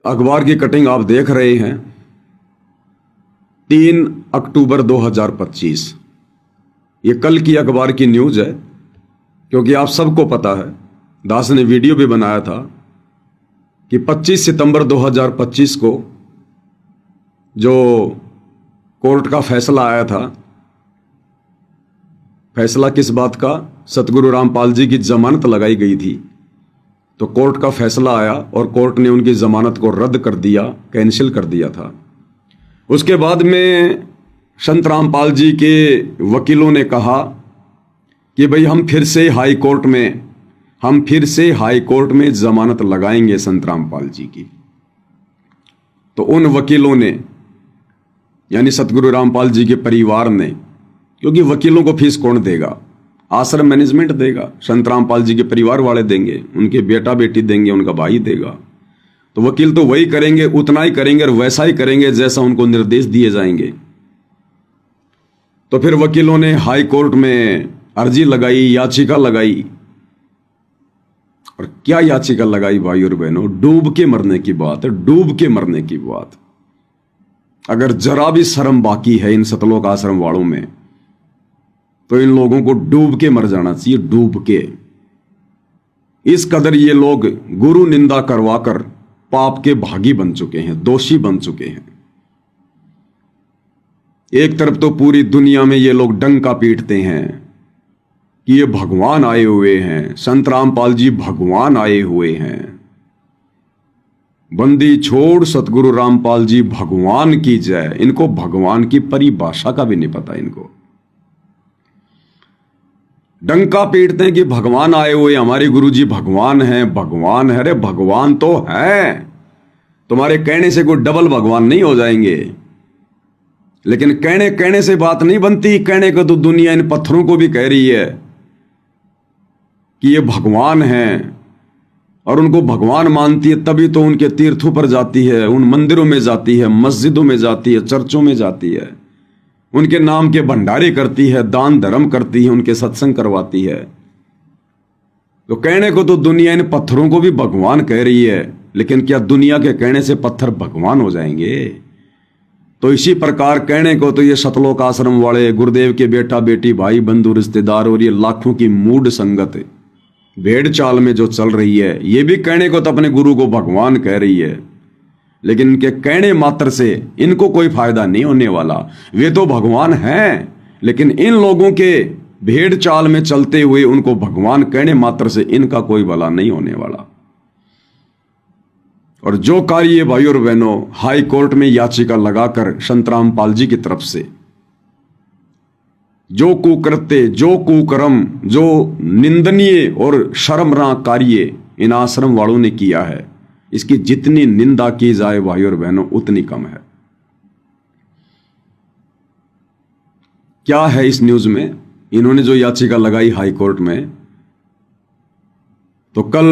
अखबार की कटिंग आप देख रहे हैं। 3 अक्टूबर 2025 ये कल की अखबार की न्यूज़ है, क्योंकि आप सबको पता है, दास ने वीडियो भी बनाया था कि 25 सितंबर 2025 को जो कोर्ट का फैसला आया था, फैसला किस बात का? सतगुरु रामपाल जी की जमानत लगाई गई थी, तो कोर्ट का फैसला आया और कोर्ट ने उनकी जमानत को रद्द कर दिया, कैंसिल कर दिया था। उसके बाद में संत रामपाल जी के वकीलों ने कहा कि भाई हम फिर से हाई कोर्ट में जमानत लगाएंगे संत रामपाल जी की। तो उन वकीलों ने, यानी सतगुरु रामपाल जी के परिवार ने, क्योंकि वकीलों को फीस कौन देगा? आश्रम मैनेजमेंट देगा, संत रामपाल जी के परिवार वाले देंगे, उनके बेटा बेटी देंगे, उनका भाई देगा। तो वकील तो वही करेंगे, उतना ही करेंगे और वैसा ही करेंगे जैसा उनको निर्देश दिए जाएंगे। तो फिर वकीलों ने हाई कोर्ट में अर्जी लगाई, याचिका लगाई। और क्या याचिका लगाई भाई और बहनों? डूब के मरने की बात है, डूब के मरने की बात। अगर जरा भी शर्म बाकी है इन सतलोक आश्रम वालों में, तो इन लोगों को डूब के मर जाना चाहिए, डूब के। इस कदर ये लोग गुरु निंदा करवाकर पाप के भागी बन चुके हैं, दोषी बन चुके हैं। एक तरफ तो पूरी दुनिया में ये लोग डंका पीटते हैं कि ये भगवान आए हुए हैं, संत रामपाल जी भगवान आए हुए हैं, बंदी छोड़ सतगुरु रामपाल जी भगवान की जय। इनको भगवान की परिभाषा का भी नहीं पता। इनको डंका पीटते हैं कि भगवान आए हुए, हमारे गुरुजी भगवान हैं, भगवान है। अरे भगवान तो है, तुम्हारे कहने से कोई डबल भगवान नहीं हो जाएंगे। लेकिन कहने से बात नहीं बनती। कहने को तो दुनिया इन पत्थरों को भी कह रही है कि ये भगवान हैं, और उनको भगवान मानती है, तभी तो उनके तीर्थों पर जाती है, उन मंदिरों में जाती है, मस्जिदों में जाती है, चर्चों में जाती है, उनके नाम के भंडारे करती है, दान धर्म करती है, उनके सत्संग करवाती है। तो कहने को तो दुनिया इन पत्थरों को भी भगवान कह रही है, लेकिन क्या दुनिया के कहने से पत्थर भगवान हो जाएंगे? तो इसी प्रकार कहने को तो ये सतलोक आश्रम वाले, गुरुदेव के बेटा बेटी, भाई बंधु रिश्तेदार और ये लाखों की मूढ़ संगत भेड़ चाल में जो चल रही है, ये भी कहने को तो अपने गुरु को भगवान कह रही है, लेकिन इनके कहने मात्र से इनको कोई फायदा नहीं होने वाला। वे तो भगवान हैं, लेकिन इन लोगों के भेड़ चाल में चलते हुए उनको भगवान कहने मात्र से इनका कोई भला नहीं होने वाला। और जो कार्य भाई और बहनों हाई कोर्ट में याचिका लगाकर संत रामपाल जी की तरफ से जो कुकृत्य, जो कुकर्म, जो निंदनीय और शर्मनाक कार्य इन आश्रम वालों ने किया है, इसकी जितनी निंदा की जाए भाई और बहनों उतनी कम है। क्या है इस न्यूज में? इन्होंने जो याचिका लगाई हाई कोर्ट में, तो कल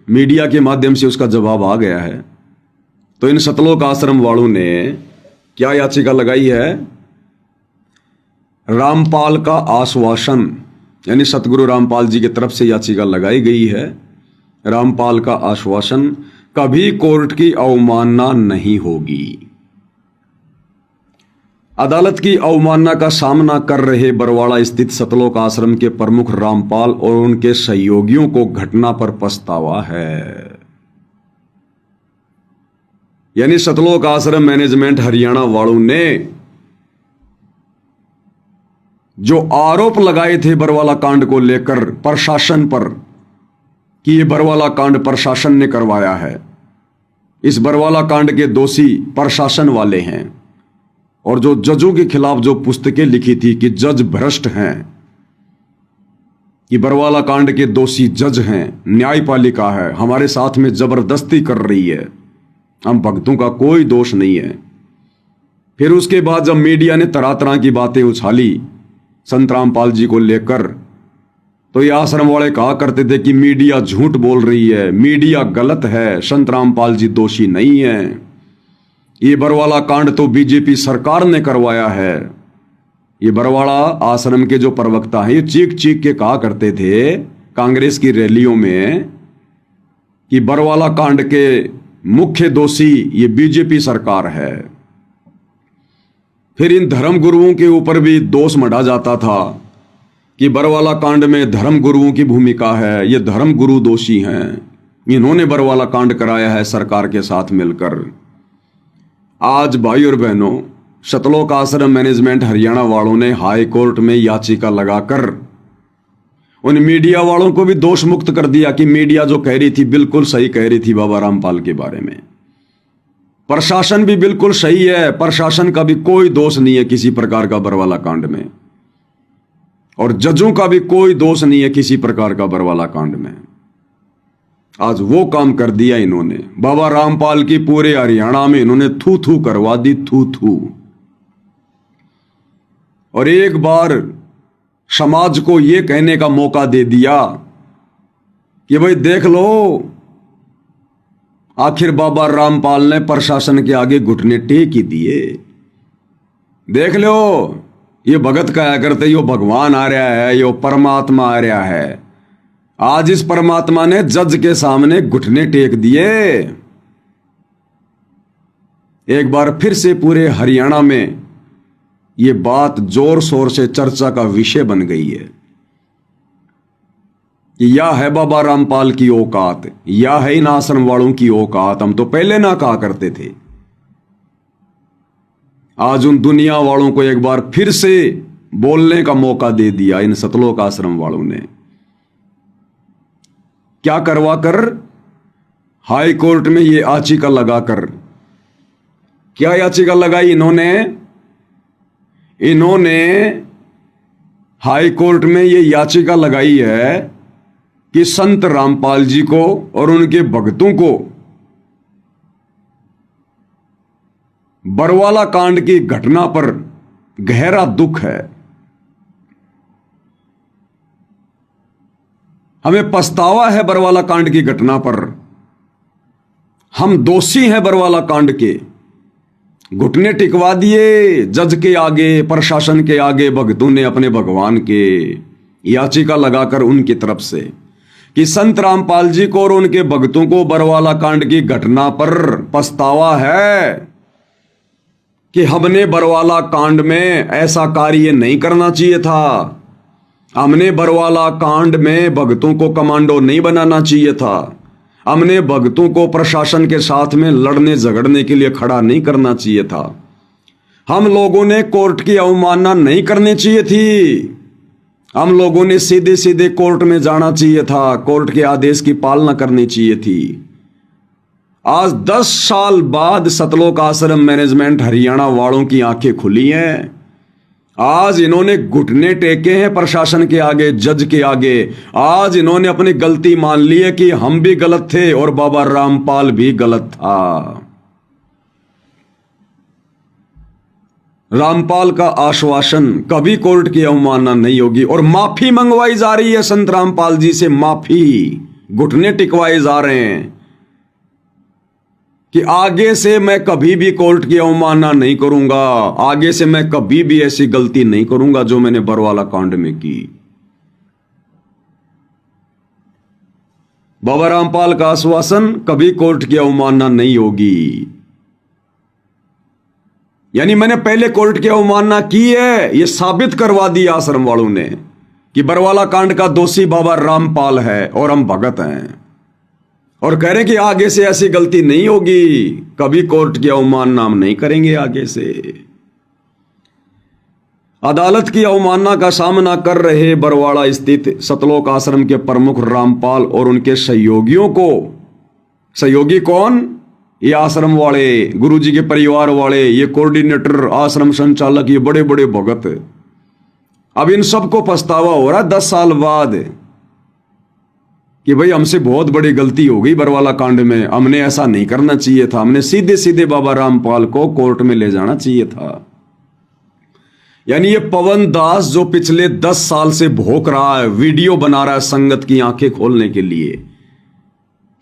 मीडिया के माध्यम से उसका जवाब आ गया है। तो इन सतलोक आश्रम वालों ने क्या याचिका लगाई है? रामपाल का आश्वासन, यानी सतगुरु रामपाल जी की तरफ से याचिका लगाई गई है। रामपाल का आश्वासन, कभी कोर्ट की अवमानना नहीं होगी। अदालत की अवमानना का सामना कर रहे बरवाड़ा स्थित सतलोक आश्रम के प्रमुख रामपाल और उनके सहयोगियों को घटना पर पछतावा है। यानी सतलोक आश्रम मैनेजमेंट हरियाणा वालों ने जो आरोप लगाए थे बरवाला कांड को लेकर प्रशासन पर कि यह बरवाला कांड प्रशासन ने करवाया है, इस बरवाला कांड के दोषी प्रशासन वाले हैं। और जो जजों के खिलाफ जो पुस्तकें लिखी थी कि जज भ्रष्ट हैं, कि बरवाला कांड के दोषी जज हैं, न्यायपालिका है, हमारे साथ में जबरदस्ती कर रही है, हम भक्तों का कोई दोष नहीं है। फिर उसके बाद जब मीडिया ने तरह तरह की बातें उछाली संत रामपाल जी को लेकर, तो ये आश्रम वाले कहा करते थे कि मीडिया झूठ बोल रही है, मीडिया गलत है, संत रामपाल जी दोषी नहीं है, ये बरवाला कांड तो बीजेपी सरकार ने करवाया है। ये बरवाड़ा आश्रम के जो प्रवक्ता हैं, ये चीख चीख के कहा करते थे कांग्रेस की रैलियों में कि बरवाला कांड के मुख्य दोषी ये बीजेपी सरकार है। फिर इन धर्म गुरुओं के ऊपर भी दोष मढ़ा जाता था कि बरवाला कांड में धर्म गुरुओं की भूमिका है, ये धर्म गुरु दोषी हैं, इन्होंने बरवाला कांड कराया है सरकार के साथ मिलकर। आज भाई और बहनों, सतलोक आश्रम मैनेजमेंट हरियाणा वालों ने हाई कोर्ट में याचिका लगाकर उन मीडिया वालों को भी दोष मुक्त कर दिया कि मीडिया जो कह रही थी बिल्कुल सही कह रही थी बाबा रामपाल के बारे में। प्रशासन भी बिल्कुल सही है, प्रशासन का भी कोई दोष नहीं है किसी प्रकार का बरवाला कांड में, और जजों का भी कोई दोष नहीं है किसी प्रकार का बरवाला कांड में। आज वो काम कर दिया इन्होंने, बाबा रामपाल की पूरे हरियाणा में इन्होंने थू थू करवा दी, थू थू। और एक बार समाज को यह कहने का मौका दे दिया कि भाई देख लो, आखिर बाबा रामपाल ने प्रशासन के आगे घुटने टेक ही दिए। देख लो, ये भगत कहा करते यो भगवान आ रहा है, यो परमात्मा आ रहा है। आज इस परमात्मा ने जज के सामने घुटने टेक दिए। एक बार फिर से पूरे हरियाणा में ये बात जोर शोर से चर्चा का विषय बन गई है कि या है बाबा रामपाल की औकात, या है इन आश्रम वालों की औकात। हम तो पहले ना कहा करते थे। आज उन दुनिया वालों को एक बार फिर से बोलने का मौका दे दिया इन सतलोक आश्रम वालों ने। क्या करवा कर? हाई कोर्ट में ये याचिका लगाकर। क्या याचिका लगाई इन्होंने हाई कोर्ट में ये याचिका लगाई है कि संत रामपाल जी को और उनके भक्तों को बरवाला कांड की घटना पर गहरा दुख है। हमें पछतावा है बरवाला कांड की घटना पर। हम दोषी हैं बरवाला कांड के। घुटने टिकवा दिए जज के आगे, प्रशासन के आगे भक्तों ने अपने भगवान के। याचिका लगाकर उनकी तरफ से कि संत रामपाल जी को और उनके भक्तों को बरवाला कांड की घटना पर पछतावा है कि हमने बरवाला कांड में ऐसा कार्य नहीं करना चाहिए था। हमने बरवाला कांड में भक्तों को कमांडो नहीं बनाना चाहिए था। हमने भक्तों को प्रशासन के साथ में लड़ने झगड़ने के लिए खड़ा नहीं करना चाहिए था। हम लोगों ने कोर्ट की अवमानना नहीं करनी चाहिए थी। हम लोगों ने सीधे सीधे कोर्ट में जाना चाहिए था। कोर्ट के आदेश की पालना करनी चाहिए थी। आज 10 साल बाद सतलोक आश्रम मैनेजमेंट हरियाणा वालों की आंखें खुली हैं। आज इन्होंने घुटने टेके हैं प्रशासन के आगे, जज के आगे। आज इन्होंने अपनी गलती मान ली है कि हम भी गलत थे और बाबा रामपाल भी गलत था। रामपाल का आश्वासन कभी कोर्ट की अवमानना नहीं होगी और माफी मंगवाई जा रही है संत रामपाल जी से। माफी, घुटने टिकवाए जा रहे हैं कि आगे से मैं कभी भी कोर्ट की अवमानना नहीं करूंगा। आगे से मैं कभी भी ऐसी गलती नहीं करूंगा जो मैंने बरवाला कांड में की। बाबा रामपाल का आश्वासन, कभी कोर्ट की अवमानना नहीं होगी। यानी मैंने पहले कोर्ट की अवमानना की है, यह साबित करवा दिया आश्रम वालों ने कि बरवाला कांड का दोषी बाबा रामपाल है और हम भगत हैं। और कह रहे कि आगे से ऐसी गलती नहीं होगी, कभी कोर्ट की अवमानना हम नहीं करेंगे आगे से। अदालत की अवमानना का सामना कर रहे बरवाड़ा स्थित सतलोक आश्रम के प्रमुख रामपाल और उनके सहयोगियों को, सहयोगी कौन? ये आश्रम वाले, गुरुजी के परिवार वाले, ये कोऑर्डिनेटर, आश्रम संचालक, ये बड़े बड़े भगत। अब इन सबको पछतावा हो रहा 10 साल बाद कि भाई हमसे बहुत बड़ी गलती हो गई बरवाला कांड में। हमने ऐसा नहीं करना चाहिए था। हमने सीधे सीधे बाबा रामपाल को कोर्ट में ले जाना चाहिए था। यानी ये पवन दास जो पिछले 10 साल से भौंक रहा है, वीडियो बना रहा है संगत की आंखें खोलने के लिए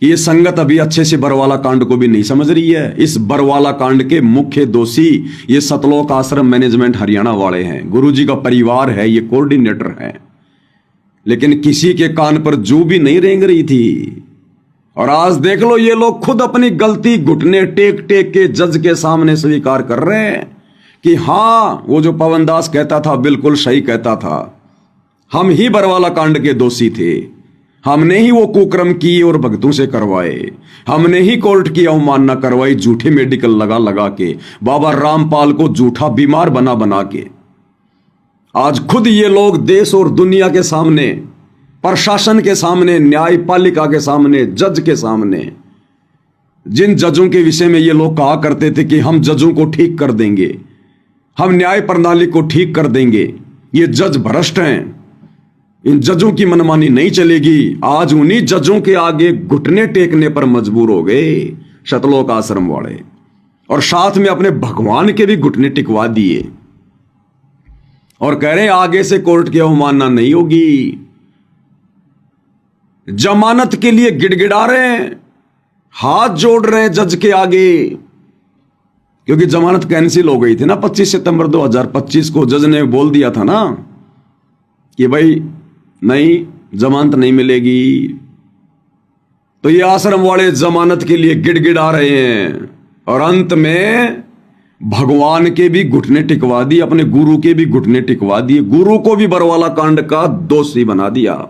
कि ये संगत अभी अच्छे से बरवाला कांड को भी नहीं समझ रही है। इस बरवाला कांड के मुख्य दोषी ये सतलोक आश्रम मैनेजमेंट हरियाणा वाले हैं, गुरुजी का परिवार है, ये कोऑर्डिनेटर है। लेकिन किसी के कान पर जू भी नहीं रेंग रही थी और आज देख लो ये लोग खुद अपनी गलती घुटने टेक टेक के जज के सामने स्वीकार कर रहे हैं कि हां, वो जो पवन दास कहता था बिल्कुल सही कहता था, हम ही बरवाला कांड के दोषी थे, हमने ही वो कुकर्म किए और भक्तों से करवाए, हमने ही कोर्ट की अवमानना करवाई झूठे मेडिकल लगा लगा के, बाबा रामपाल को झूठा बीमार बना बना के। आज खुद ये लोग देश और दुनिया के सामने, प्रशासन के सामने, न्यायपालिका के सामने, जज के सामने, जिन जजों के विषय में ये लोग कहा करते थे कि हम जजों को ठीक कर देंगे, हम न्याय प्रणाली को ठीक कर देंगे, ये जज भ्रष्ट हैं, इन जजों की मनमानी नहीं चलेगी, आज उन्हीं जजों के आगे घुटने टेकने पर मजबूर हो गए शतलोक आश्रम वाले, और साथ में अपने भगवान के भी घुटने टिकवा दिए और कह रहे हैं आगे से कोर्ट की अवमानना नहीं होगी। जमानत के लिए गिड़गिड़ा रहे हैं, हाथ जोड़ रहे हैं जज के आगे, क्योंकि जमानत कैंसिल हो गई थी ना 25 सितंबर 2025 को। जज ने बोल दिया था ना कि भाई नहीं, जमानत नहीं मिलेगी। तो ये आश्रम वाले जमानत के लिए गिड़गिड़ा रहे हैं और अंत में भगवान के भी घुटने टिकवा दिए, अपने गुरु के भी घुटने टिकवा दिए, गुरु को भी बरवाला कांड का दोषी बना दिया।